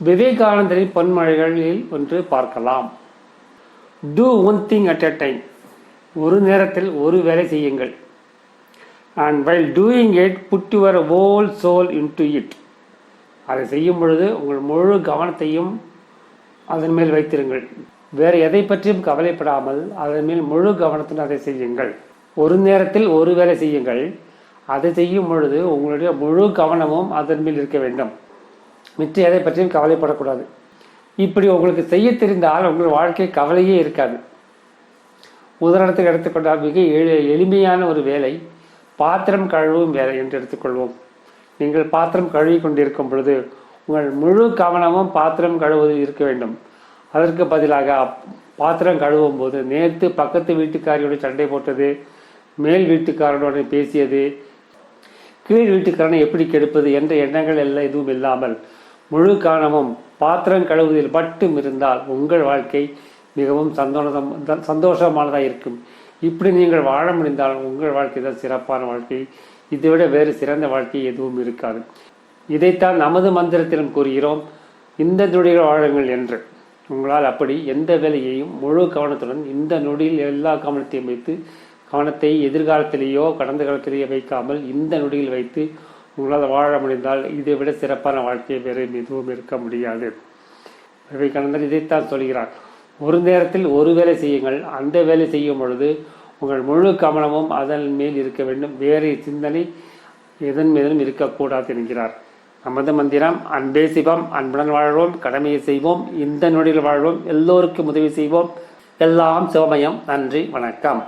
விவேகானந்தரின் பொன்மொழிகளில் ஒன்று பார்க்கலாம். Do one thing at a time. ஒரு நேரத்தில் ஒரு வேலை செய்யுங்கள். And while doing it put your whole soul into it. அதை செய்யும் பொழுது உங்கள் முழு கவனத்தையும் அதன் மேல் வைத்திருங்கள். வேறு எதை பற்றியும் கவலைப்படாமல் அதன் மேல் முழு கவனத்துடன் அதை செய்யுங்கள். ஒரு நேரத்தில் ஒரு வேலை செய்யுங்கள். அதை செய்யும் பொழுது உங்களுடைய முழு கவனமும் அதன் மேல் இருக்க வேண்டும். மிச்ச எதை பற்றியும் கவலைப்படக்கூடாது. இப்படி உங்களுக்கு செய்ய தெரிந்தால் உங்கள் வாழ்க்கை கவலையே இருக்காது. உதாரணத்துக்கு எடுத்துக்கொண்டால் மிக எளிமையான ஒரு வேலை பாத்திரம் கழுவும் வேலை என்று எடுத்துக்கொள்வோம். நீங்கள் பாத்திரம் கழுவி கொண்டிருக்கும் பொழுது உங்கள் முழு கவனமும் பாத்திரம் கழுவுவதில் இருக்க வேண்டும். அதற்கு பதிலாக பாத்திரம் கழுவும் போது நேற்று பக்கத்து வீட்டுக்காரியோடு சண்டை போட்டது, மேல் வீட்டுக்காரனோடு பேசியது, கீழ் வீட்டுக்காரனை எப்படி கெடுப்பது என்ற எண்ணங்கள் எல்லாம் எதுவும் இல்லாமல் முழு கவனமும் பாத்திரம் கழுவுவதில் மட்டும் இருந்தால் உங்கள் வாழ்க்கை மிகவும் சந்தோஷமானதாக இருக்கும். இப்படி நீங்கள் வாழ முடிந்தால் உங்கள் வாழ்க்கை தான் சிறப்பான வாழ்க்கை. இதைவிட வேறு சிறந்த வாழ்க்கை எதுவும் இருக்காது. இதைத்தான் நமது மந்திரத்திலும் கூறுகிறோம், இந்த நொடிகள் வாழுங்கள் என்று. உங்களால் அப்படி எந்த வேலையையும் முழு கவனத்துடன் இந்த நொடியில் எல்லா கவனத்தையும் வைத்து, கவனத்தை எதிர்காலத்திலேயோ கடந்த காலத்திலேயோ வைக்காமல் இந்த நொடியில் வைத்து உங்களால் வாழ முடிந்தால் இதை விட சிறப்பான வாழ்க்கை வேறு எதுவும் இருக்க முடியாது. விவேகானந்தர் இதைத்தான் சொல்கிறார். ஒரு நேரத்தில் ஒரு வேலை செய்யுங்கள். அந்த வேலை செய்யும் பொழுது உங்கள் முழு கவனமும் அதன் மேல் இருக்க வேண்டும். வேறு சிந்தனை எதன் மீதும் இருக்கக்கூடாது என்கிறார். நமது மந்திரம் அன்பே சிவம். அன்புடன் வாழ்வோம், கடமையை செய்வோம், இந்த நொடியில் வாழ்வோம், எல்லோருக்கும் உதவி செய்வோம். எல்லாம் சிவமயம். நன்றி, வணக்கம்.